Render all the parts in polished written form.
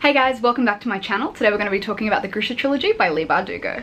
Hey guys, welcome back to my channel. Today we're going to be talking about the Grisha Trilogy by Leigh Bardugo.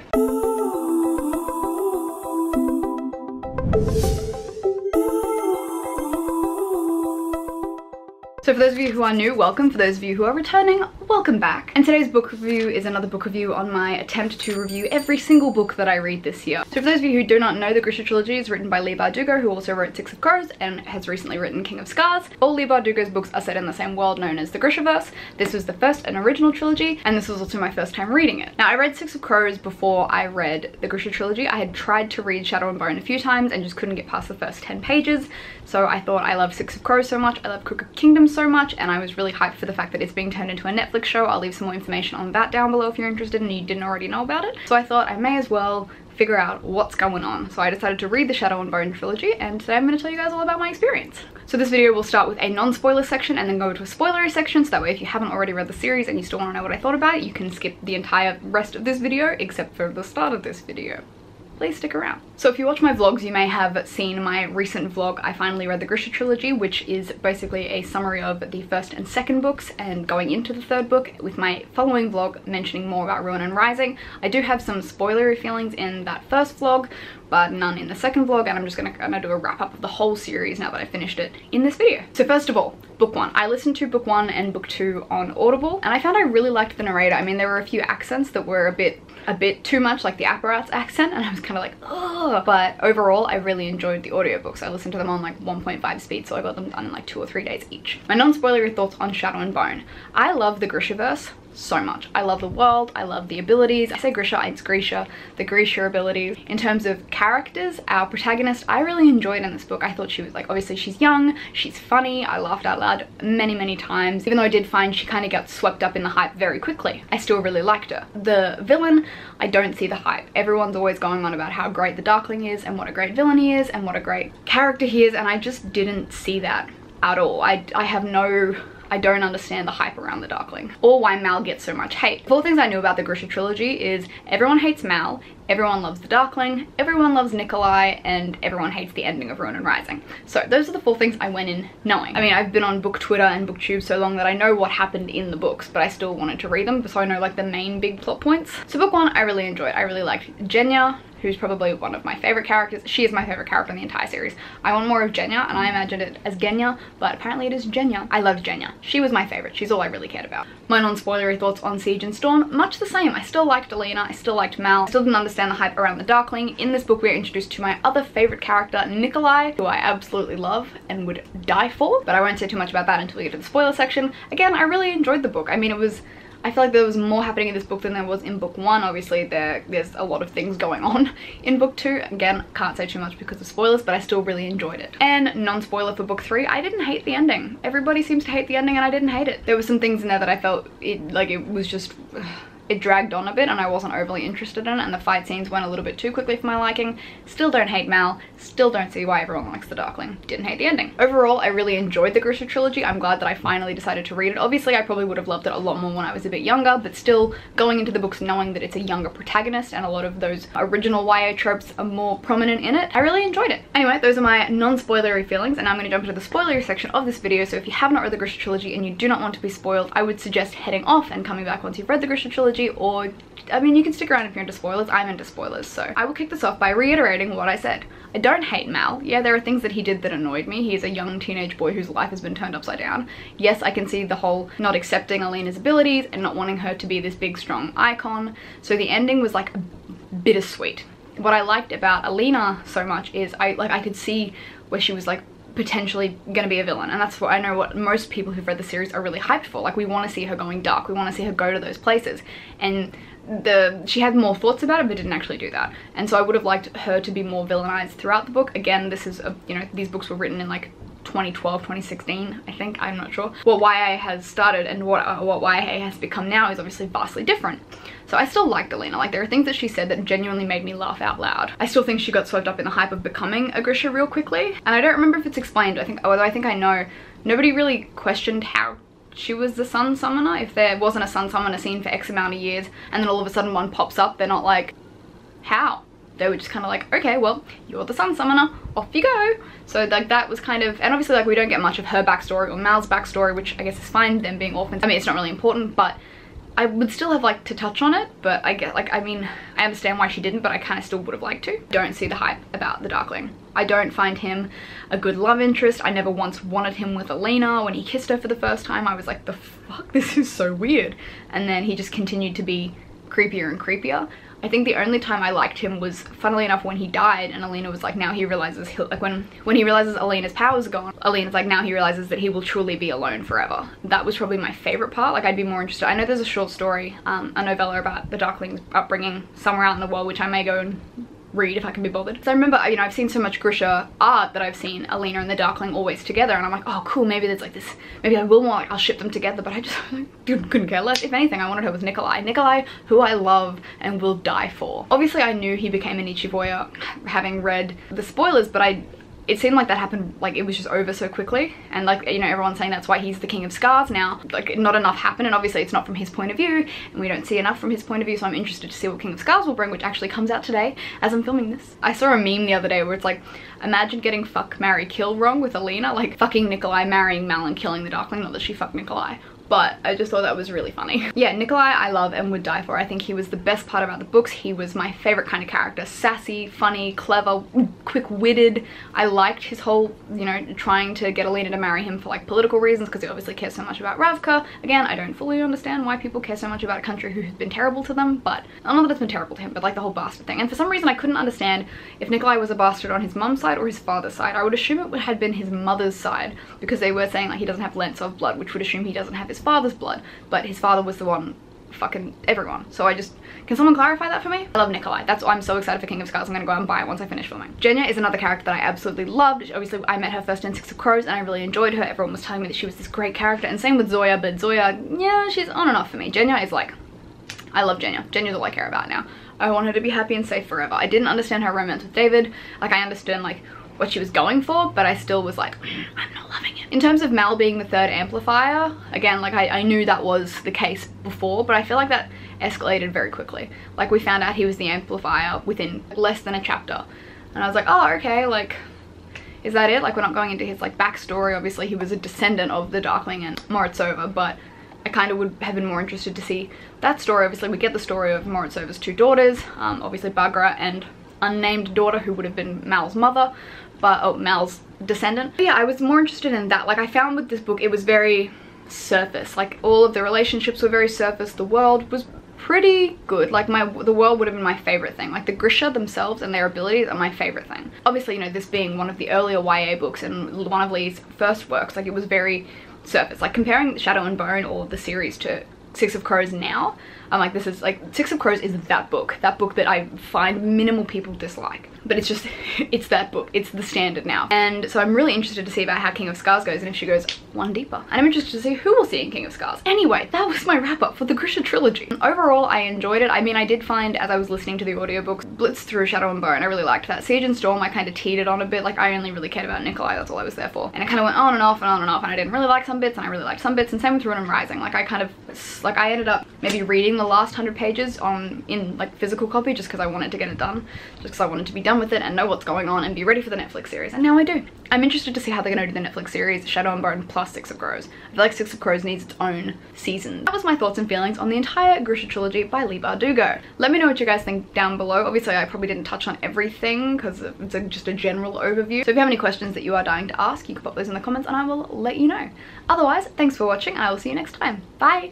So for those of you who are new, welcome. For those of you who are returning, welcome back. And today's book review is another book review on my attempt to review every single book that I read this year. So for those of you who do not know, the Grisha Trilogy is written by Leigh Bardugo, who also wrote Six of Crows and has recently written King of Scars. All Leigh Bardugo's books are set in the same world known as the Grishaverse. This was the first and original trilogy, and this was also my first time reading it. Now, I read Six of Crows before I read the Grisha Trilogy. I had tried to read Shadow and Bone a few times and just couldn't get past the first 10 pages. So I thought, I love Six of Crows so much, I love Crooked Kingdom so much, and I was really hyped for the fact that it's being turned into a Netflix show. I'll leave some more information on that down below if you're interested and you didn't already know about it. So I thought I may as well figure out what's going on. So I decided to read the Shadow and Bone trilogy, and today I'm going to tell you guys all about my experience. So this video will start with a non-spoiler section and then go to a spoilery section, so that way if you haven't already read the series and you still want to know what I thought about it, you can skip the entire rest of this video except for the start of this video. Please stick around. So if you watch my vlogs, you may have seen my recent vlog. I finally read the Grisha Trilogy, which is basically a summary of the first and second books and going into the third book, with my following vlog mentioning more about Ruin and Rising. I do have some spoilery feelings in that first vlog, but none in the second vlog, and I'm just gonna do a wrap up of the whole series now that I finished it in this video. So first of all, book one. I listened to book one and book two on Audible, and I found I really liked the narrator. I mean, there were a few accents that were a bit too much, like the Apparat's accent, and I was kind of like, oh, but overall I really enjoyed the audiobooks. I listened to them on like 1.5 speed, so I got them done in like 2 or 3 days each. My non-spoilery thoughts on Shadow and Bone. I love the Grishaverse so much. I love the world, I love the abilities. I say Grisha, it's Grisha, the Grisha abilities. In terms of characters, our protagonist, I really enjoyed in this book. I thought she was like, obviously she's young, she's funny, I laughed out loud many times. Even though I did find she kind of got swept up in the hype very quickly, I still really liked her. The villain, I don't see the hype. Everyone's always going on about how great the Darkling is and what a great villain he is and what a great character he is, and I just didn't see that at all. I don't understand the hype around the Darkling or why Mal gets so much hate. 4 things I knew about the Grisha Trilogy is everyone hates Mal, everyone loves the Darkling, everyone loves Nikolai, and everyone hates the ending of Ruin and Rising. So those are the 4 things I went in knowing. I mean, I've been on book Twitter and booktube so long that I know what happened in the books, but I still wanted to read them so I know like the main big plot points. So book one, I really enjoyed. I really liked Genya, who's probably one of my favorite characters. She is my favorite character in the entire series. I want more of Genya, and I imagined it as Genya, but apparently it is Genya. I loved Genya. She was my favorite. She's all I really cared about. My non-spoilery thoughts on Siege and Storm, much the same. I still liked Alina, I still liked Mal, I still didn't understand the hype around the Darkling. In this book we are introduced to my other favorite character, Nikolai, who I absolutely love and would die for, but I won't say too much about that until we get to the spoiler section. Again, I really enjoyed the book. I mean, I feel like there was more happening in this book than there was in book one. Obviously, there's a lot of things going on in book two. Again, can't say too much because of spoilers, but I still really enjoyed it. And non-spoiler for book three, I didn't hate the ending. Everybody seems to hate the ending and I didn't hate it. There were some things in there that I felt it was just... it dragged on a bit and I wasn't overly interested in it, and the fight scenes went a little bit too quickly for my liking. Still don't hate Mal, still don't see why everyone likes the Darkling. Didn't hate the ending. Overall, I really enjoyed the Grisha Trilogy. I'm glad that I finally decided to read it. Obviously, I probably would have loved it a lot more when I was a bit younger, but still going into the books knowing that it's a younger protagonist and a lot of those original YA tropes are more prominent in it, I really enjoyed it. Anyway, those are my non-spoilery feelings, and now I'm going to jump into the spoilery section of this video. So if you have not read the Grisha Trilogy and you do not want to be spoiled, I would suggest heading off and coming back once you've read the Grisha Trilogy, or I mean, you can stick around if you're into spoilers. I'm into spoilers, so I will kick this off by reiterating what I said. I don't hate Mal. Yeah, there are things that he did that annoyed me. He is a young teenage boy whose life has been turned upside down. Yes, I can see the whole not accepting Alina's abilities and not wanting her to be this big, strong icon. So the ending was like bittersweet. What I liked about Alina so much is I could see where she was like potentially gonna be a villain, and that's what I know what most people who've read the series are really hyped for. Like, we want to see her going dark, we want to see her go to those places, and she had more thoughts about it but didn't actually do that, and so I would have liked her to be more villainized throughout the book. Again, this is you know, these books were written in like 2012, 2016, I think, I'm not sure. What YA has started and what YA has become now is obviously vastly different. So I still liked Alina. Like, there are things that she said that genuinely made me laugh out loud. I still think she got swept up in the hype of becoming a Grisha real quickly, and I don't remember if it's explained. Although I think I know, nobody really questioned how she was the sun summoner. If there wasn't a sun summoner scene for X amount of years and then all of a sudden one pops up, they're not like, how? they were just kind of like, okay, well, you're the sun summoner, off you go. So like that was kind of, and obviously like we don't get much of her backstory or Mal's backstory, which I guess is fine, them being orphans. I mean, it's not really important, but I would still have liked to touch on it, but I get like, I mean, I understand why she didn't, but I kind of still would have liked to. Don't see the hype about the Darkling. I don't find him a good love interest. I never once wanted him with Alina. When he kissed her for the first time, I was like, the fuck, this is so weird. And then he just continued to be creepier and creepier. I think the only time I liked him was, funnily enough, when he died and Alina was like, now he realizes, like when he realizes Alina's power's gone, Alina's like, now he realizes that he will truly be alone forever. That was probably my favorite part. Like I'd be more interested. I know there's a short story, a novella about the Darkling's upbringing somewhere out in the world, which I may go and read if I can be bothered. So I remember, you know, I've seen so much Grisha art that I've seen Alina and the Darkling always together, and I'm like, oh cool, maybe there's like this, maybe I will want, like, I'll ship them together, but I just couldn't care less. If anything, I wanted her with Nikolai. Nikolai, who I love and will die for. Obviously I knew he became an Ichivoya having read the spoilers, but it seemed like that happened, like it was just over so quickly, and like, you know, everyone's saying that's why he's the King of Scars now. Like not enough happened, and obviously it's not from his point of view, and we don't see enough from his point of view, so I'm interested to see what King of Scars will bring, which actually comes out today as I'm filming this. I saw a meme the other day where it's like, imagine getting fuck, marry, kill wrong with Alina, like fucking Nikolai, marrying Mal, and killing the Darkling, not that she fucked Nikolai. But I just thought that was really funny. Yeah, Nikolai I love and would die for. I think he was the best part about the books. He was my favorite kind of character. Sassy, funny, clever, quick-witted. I liked his whole, you know, trying to get Alina to marry him for like political reasons, because he obviously cares so much about Ravka. Again, I don't fully understand why people care so much about a country who's been terrible to them, but not that it's been terrible to him, but like the whole bastard thing. And for some reason I couldn't understand if Nikolai was a bastard on his mum's side or his father's side. I would assume it had been his mother's side, because they were saying like he doesn't have Lentsov blood, which would assume he doesn't have his father's blood, but his father was the one fucking everyone. So I just, can someone clarify that for me? I love Nikolai. That's why I'm so excited for King of Scars. I'm gonna go out and buy it once I finish filming. Genya is another character that I absolutely loved. Obviously I met her first in Six of Crows and I really enjoyed her. Everyone was telling me that she was this great character, and same with Zoya, but Zoya, yeah, she's on and off for me. Genya is like, I love Genya. Genya's all I care about now. I want her to be happy and safe forever. I didn't understand her romance with David. Like I understand like what she was going for, but I still was like, I'm not loving it. In terms of Mal being the third amplifier, again, like I knew that was the case before, but I feel like that escalated very quickly. Like we found out he was the amplifier within less than a chapter, and I was like, oh, okay, like, is that it? Like we're not going into his like backstory. Obviously he was a descendant of the Darkling and Morozova, but I kind of would have been more interested to see that story. Obviously we get the story of Morozova's two daughters, obviously Bagra and unnamed daughter, who would have been Mal's mother, but oh, Mal's descendant. But yeah, I was more interested in that. Like I found with this book it was very surface. Like all of the relationships were very surface. The world was pretty good. Like the world would have been my favorite thing. Like the Grisha themselves and their abilities are my favorite thing. Obviously, you know, this being one of the earlier YA books and one of Leigh's first works, like it was very surface. Like comparing Shadow and Bone or the series to Six of Crows now, I'm like, this is like, Six of Crows is that book that I find minimal people dislike, but it's just, it's that book, it's the standard now. And so I'm really interested to see about how King of Scars goes and if she goes one deeper. And I'm interested to see who we'll see in King of Scars. Anyway, that was my wrap up for the Grisha trilogy. Overall, I enjoyed it. I mean, I did find, as I was listening to the audiobooks, blitz through Shadow and Bone, I really liked that. Siege and Storm, I kind of teeted on a bit. Like I only really cared about Nikolai, that's all I was there for. And it kind of went on and off and on and off, and I didn't really like some bits and I really liked some bits, and same with Ruin and Rising. Like I kind of, like I ended up maybe reading the last 100 pages in like physical copy just because I wanted to get it done, just because I wanted to be done with it and know what's going on and be ready for the Netflix series, and now I do. I'm interested to see how they're going to do the Netflix series Shadow and Bone plus Six of Crows. I feel like Six of Crows needs its own season. That was my thoughts and feelings on the entire Grisha trilogy by Leigh Bardugo. Let me know what you guys think down below. Obviously I probably didn't touch on everything because it's just a general overview, so if you have any questions that you are dying to ask, you can pop those in the comments and I will let you know. Otherwise, thanks for watching and I will see you next time. Bye!